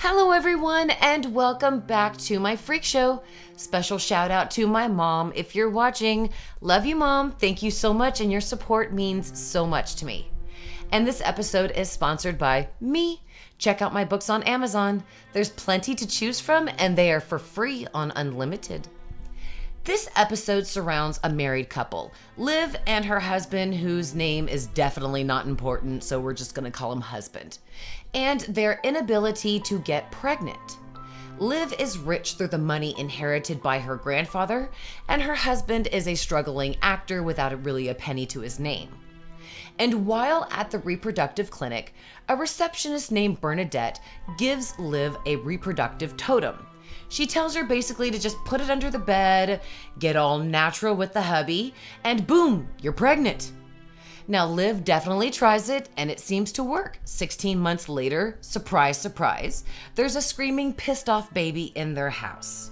Hello everyone and welcome back to my freak show. Special shout out to my mom if you're watching. Love you, Mom. Thank you so much and your support means so much to me. And this episode is sponsored by me. Check out my books on Amazon. There's plenty to choose from and they are for free on Unlimited. This episode surrounds a married couple, Liv and her husband, whose name is definitely not important, so we're just gonna call him husband, and their inability to get pregnant. Liv is rich through the money inherited by her grandfather, and her husband is a struggling actor without really a penny to his name. And while at the reproductive clinic, a receptionist named Bernadette gives Liv a reproductive totem. She tells her basically to just put it under the bed, get all natural with the hubby, and boom, you're pregnant. Now, Liv definitely tries it, and it seems to work. 16 months later, surprise, surprise, there's a screaming, pissed-off baby in their house.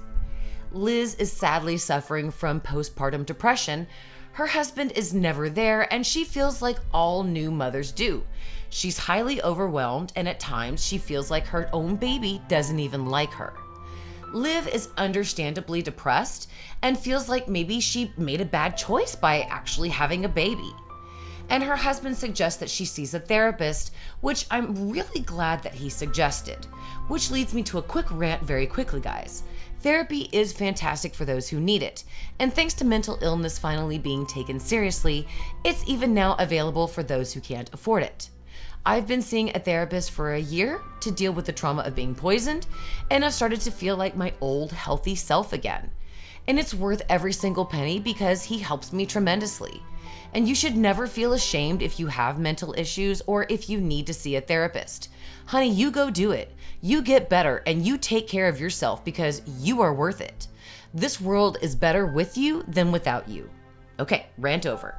Liz is sadly suffering from postpartum depression. Her husband is never there, and she feels like all new mothers do. She's highly overwhelmed, and at times she feels like her own baby doesn't even like her. Liv is understandably depressed and feels like maybe she made a bad choice by actually having a baby. And her husband suggests that she sees a therapist, which I'm really glad that he suggested. Which leads me to a quick rant very quickly, guys. Therapy is fantastic for those who need it. And thanks to mental illness finally being taken seriously, it's even now available for those who can't afford it. I've been seeing a therapist for a year to deal with the trauma of being poisoned, and I've started to feel like my old healthy self again. And it's worth every single penny because he helps me tremendously. And you should never feel ashamed if you have mental issues or if you need to see a therapist. Honey, you go do it. You get better and you take care of yourself because you are worth it. This world is better with you than without you. Okay, rant over.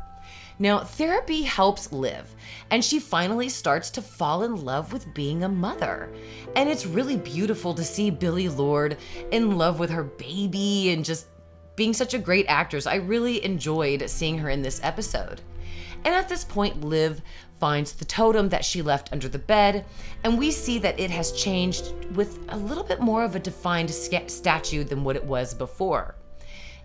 Now, therapy helps Liv, and she finally starts to fall in love with being a mother. And it's really beautiful to see Billie Lourd in love with her baby and just being such a great actress. I really enjoyed seeing her in this episode. And at this point, Liv finds the totem that she left under the bed, and we see that it has changed with a little bit more of a defined statue than what it was before.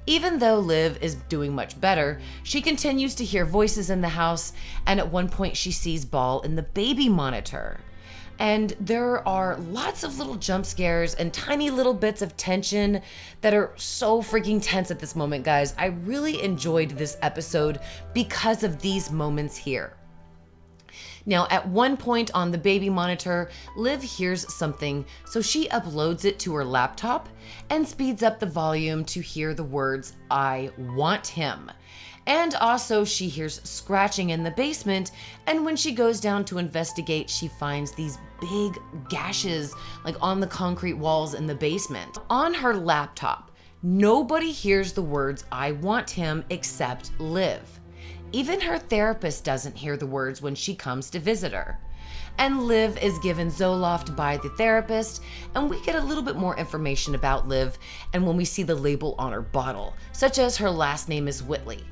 Even though Liv is doing much better, she continues to hear voices in the house, and at one point she sees Ball in the baby monitor. And there are lots of little jump scares and tiny little bits of tension that are so freaking tense at this moment, guys. I really enjoyed this episode because of these moments here. Now, at one point on the baby monitor, Liv hears something, so she uploads it to her laptop and speeds up the volume to hear the words, "I want him." And also she hears scratching in the basement, and when she goes down to investigate, she finds these big gashes like on the concrete walls in the basement. On her laptop, nobody hears the words, "I want him," except Liv. Even her therapist doesn't hear the words when she comes to visit her. And Liv is given Zoloft by the therapist, and we get a little bit more information about Liv and when we see the label on her bottle, such as her last name is Whitley.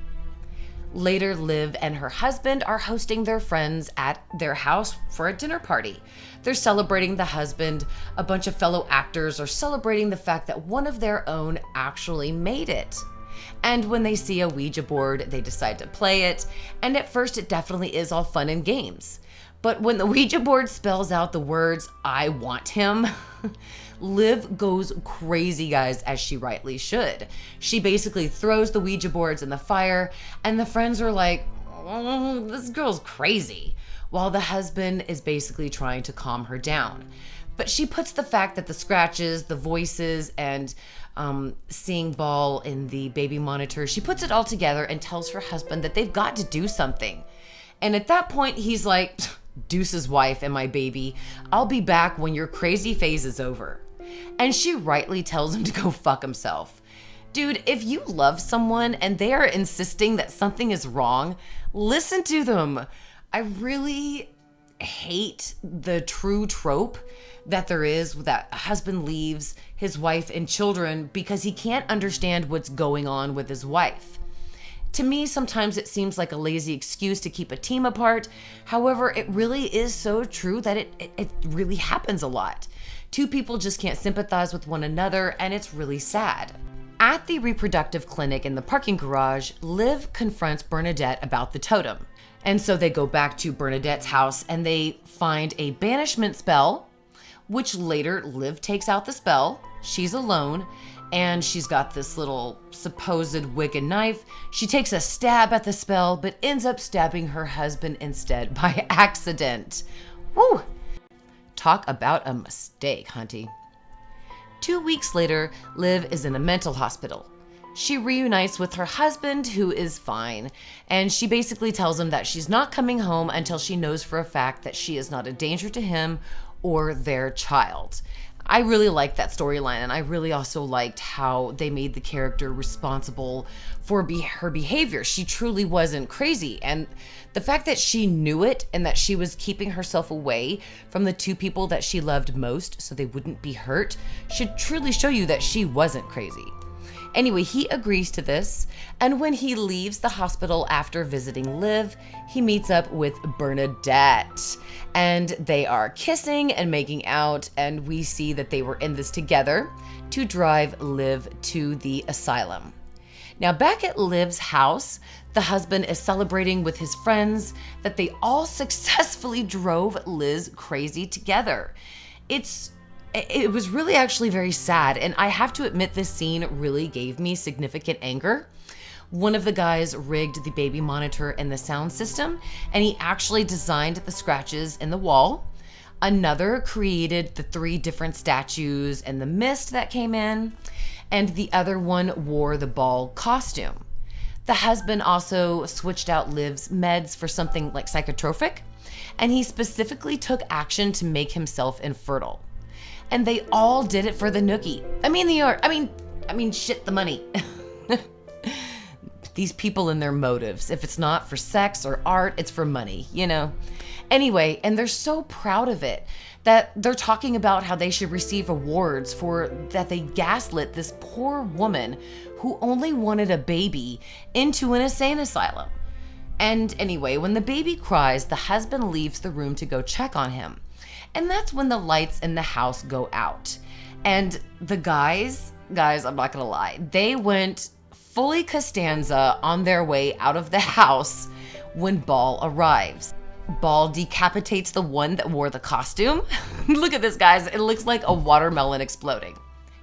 Later, Liv and her husband are hosting their friends at their house for a dinner party. They're celebrating the husband. A bunch of fellow actors are celebrating the fact that one of their own actually made it. And when they see a Ouija board, they decide to play it. And at first, it definitely is all fun and games. But when the Ouija board spells out the words, "I want him," Liv goes crazy, guys, as she rightly should. She basically throws the Ouija boards in the fire, and the friends are like, "Oh, this girl's crazy," while the husband is basically trying to calm her down. But she puts the fact that the scratches, the voices, and seeing Ball in the baby monitor, she puts it all together and tells her husband that they've got to do something. And at that point, he's like, "Deuce's wife and my baby, I'll be back when your crazy phase is over." And she rightly tells him to go fuck himself. Dude, if you love someone and they are insisting that something is wrong, listen to them. I really hate the true trope that there is that a husband leaves his wife and children because he can't understand what's going on with his wife. To me, sometimes it seems like a lazy excuse to keep a team apart. However, it really is so true that it really happens a lot. Two people just can't sympathize with one another, and it's really sad. At the reproductive clinic in the parking garage, Liv confronts Bernadette about the totem. And so they go back to Bernadette's house and they find a banishment spell, which later Liv takes out the spell. She's alone and she's got this little supposed wicked knife. She takes a stab at the spell, but ends up stabbing her husband instead by accident. Woo! Talk about a mistake, hunty. 2 weeks later, Liv is in a mental hospital. She reunites with her husband, who is fine, and she basically tells him that she's not coming home until she knows for a fact that she is not a danger to him or their child. I really liked that storyline, and I really also liked how they made the character responsible for her behavior. She truly wasn't crazy, and the fact that she knew it and that she was keeping herself away from the two people that she loved most so they wouldn't be hurt should truly show you that she wasn't crazy. Anyway, he agrees to this, and when he leaves the hospital after visiting Liv, he meets up with Bernadette, and they are kissing and making out, and we see that they were in this together to drive Liv to the asylum. Now, back at Liv's house, the husband is celebrating with his friends that they all successfully drove Liz crazy together. It was really actually very sad, and I have to admit this scene really gave me significant anger. One of the guys rigged the baby monitor and the sound system, and he actually designed the scratches in the wall. Another created the 3 different statues and the mist that came in, and the other one wore the ball costume. The husband also switched out Liv's meds for something like psychotropic, and he specifically took action to make himself infertile. And they all did it for the nookie. Shit, the money. These people and their motives. If it's not for sex or art, it's for money, you know? Anyway, and they're so proud of it that they're talking about how they should receive awards for that they gaslit this poor woman who only wanted a baby into an insane asylum. And anyway, when the baby cries, the husband leaves the room to go check on him. And that's when the lights in the house go out. And the guys, I'm not gonna lie, they went fully Costanza on their way out of the house when Ball arrives. Ball decapitates the one that wore the costume. Look at this, guys. It looks like a watermelon exploding.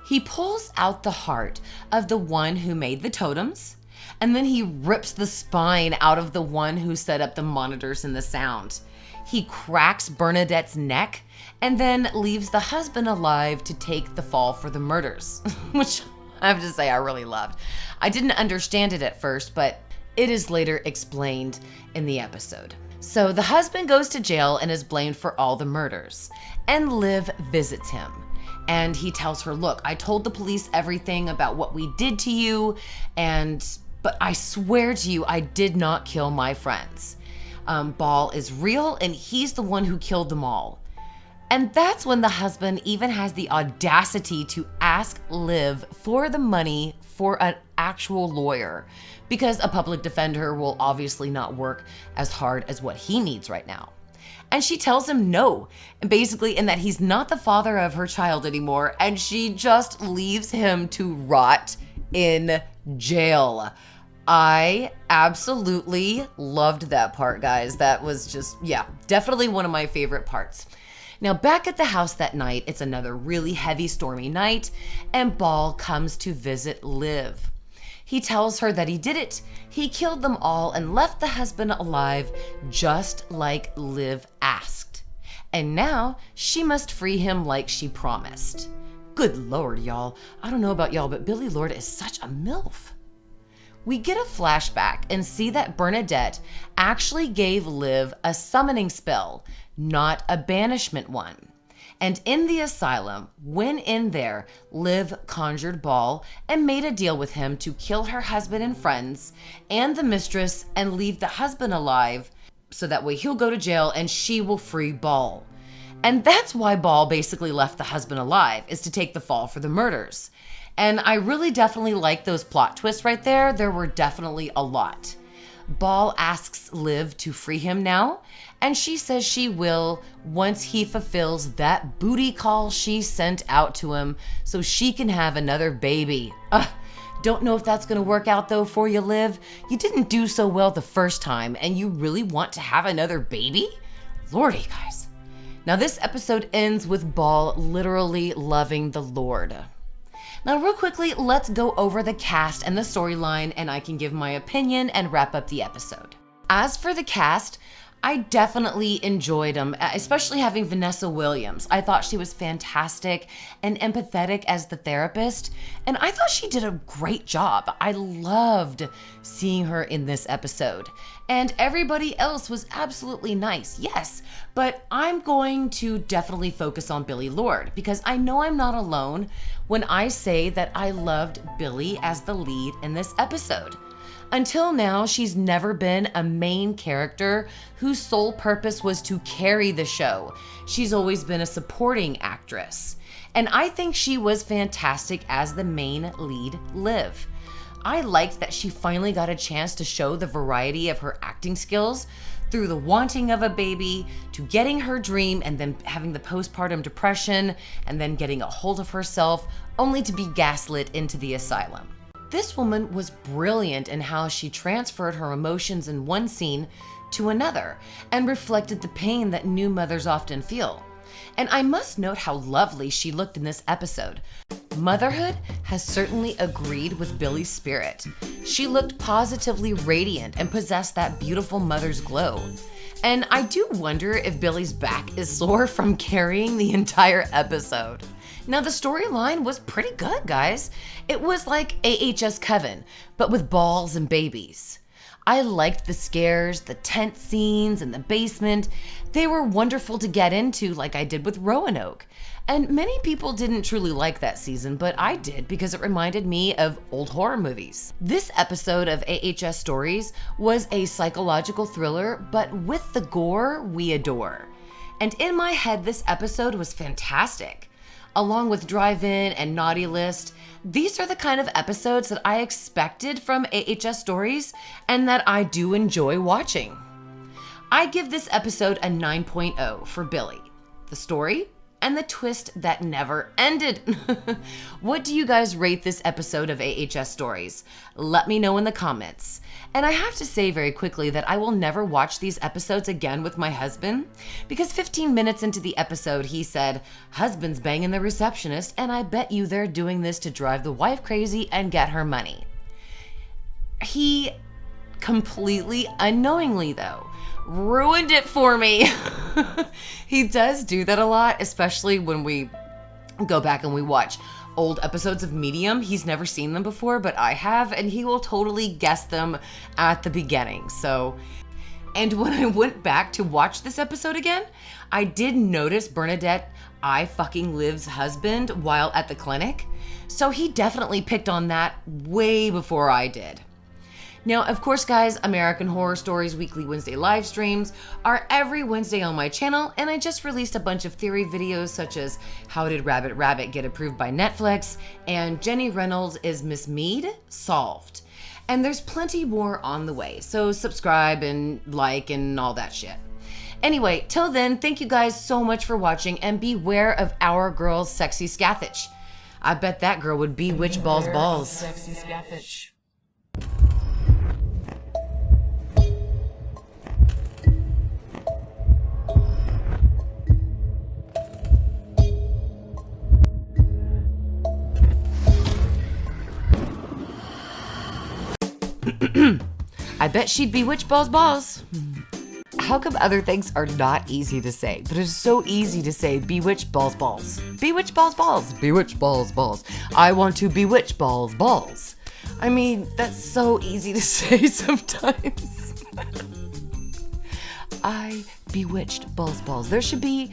He pulls out the heart of the one who made the totems, and then he rips the spine out of the one who set up the monitors and the sound. He cracks Bernadette's neck and then leaves the husband alive to take the fall for the murders, which I have to say I really loved. I didn't understand it at first, but it is later explained in the episode. So the husband goes to jail and is blamed for all the murders, and Liv visits him. And he tells her, look, I told the police everything about what we did to you, but I swear to you, I did not kill my friends. Ball is real, and he's the one who killed them all. And that's when the husband even has the audacity to ask Liv for the money for an actual lawyer, because a public defender will obviously not work as hard as what he needs right now. And she tells him no, and basically in that he's not the father of her child anymore, and she just leaves him to rot in jail. I absolutely loved that part, guys. That was just, definitely one of my favorite parts. Now, back at the house that night, it's another really heavy, stormy night, and Ball comes to visit Liv. He tells her that he did it. He killed them all and left the husband alive, just like Liv asked. And now she must free him like she promised. Good Lord, y'all. I don't know about y'all, but Billie Lourd is such a MILF. We get a flashback and see that Bernadette actually gave Liv a summoning spell, not a banishment one. And in the asylum, when in there, Liv conjured Ball and made a deal with him to kill her husband and friends and the mistress and leave the husband alive, so that way he'll go to jail and she will free Ball. And that's why Ball basically left the husband alive, is to take the fall for the murders. And I really definitely like those plot twists right there. There were definitely a lot. Ball asks Liv to free him now, and she says she will once he fulfills that booty call she sent out to him so she can have another baby. Don't know if that's going to work out though for you, Liv. You didn't do so well the first time, and you really want to have another baby? Lordy, guys. Now this episode ends with Ball literally loving the Lord. Now real quickly, let's go over the cast and the storyline, and I can give my opinion and wrap up the episode. As for the cast, I definitely enjoyed them, especially having Vanessa Williams. I thought she was fantastic and empathetic as the therapist, and I thought she did a great job. I loved seeing her in this episode. And everybody else was absolutely nice, yes, but I'm going to definitely focus on Billie Lourd because I know I'm not alone when I say that I loved Billie as the lead in this episode. Until now, she's never been a main character whose sole purpose was to carry the show. She's always been a supporting actress. And I think she was fantastic as the main lead, Liv. I liked that she finally got a chance to show the variety of her acting skills through the wanting of a baby to getting her dream and then having the postpartum depression and then getting a hold of herself only to be gaslit into the asylum. This woman was brilliant in how she transferred her emotions in one scene to another and reflected the pain that new mothers often feel. And I must note how lovely she looked in this episode. Motherhood has certainly agreed with Billie's spirit. She looked positively radiant and possessed that beautiful mother's glow. And I do wonder if Billie's back is sore from carrying the entire episode. Now, the storyline was pretty good, guys. It was like AHS Coven, but with balls and babies. I liked the scares, the tent scenes, and the basement. They were wonderful to get into like I did with Roanoke. And many people didn't truly like that season, but I did because it reminded me of old horror movies. This episode of AHS Stories was a psychological thriller, but with the gore we adore. And in my head, this episode was fantastic. Along with Drive-In and Naughty List, these are the kind of episodes that I expected from AHS Stories and that I do enjoy watching. I give this episode a 9.0 for Billie, the story, and the twist that never ended. What do you guys rate this episode of AHS Stories? Let me know in the comments. And I have to say very quickly that I will never watch these episodes again with my husband because 15 minutes into the episode, he said, "Husband's banging the receptionist, and I bet you they're doing this to drive the wife crazy and get her money." He completely unknowingly, though, ruined it for me. He does do that a lot, especially when we go back and we watch old episodes of Medium. He's never seen them before, but I have, and he will totally guess them at the beginning. And when I went back to watch this episode again, I did notice Bernadette fucking Liv's husband while at the clinic. So he definitely picked on that way before I did. Now, of course, guys, American Horror Stories weekly Wednesday live streams are every Wednesday on my channel, and I just released a bunch of theory videos such as How Did Rabbit Rabbit Get Approved by Netflix and Jenny Reynolds is Miss Mead Solved. And there's plenty more on the way, so subscribe and like and all that shit. Anyway, till then, thank you guys so much for watching, and beware of our girl's sexy scathach. I bet that girl would bewitch balls. Sexy scathach. I bet she'd bewitch balls. How come other things are not easy to say, but it's so easy to say bewitch balls. Bewitch balls. Bewitch balls. I want to bewitch balls. I mean, that's so easy to say sometimes. I bewitched balls. There should be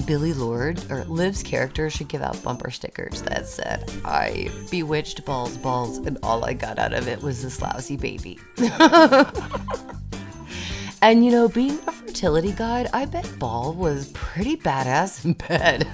Billie Lourd, or Liv's character, should give out bumper stickers that said, "I bewitched balls, and all I got out of it was this lousy baby." And you know, being a fertility guide, I bet Ball was pretty badass in bed.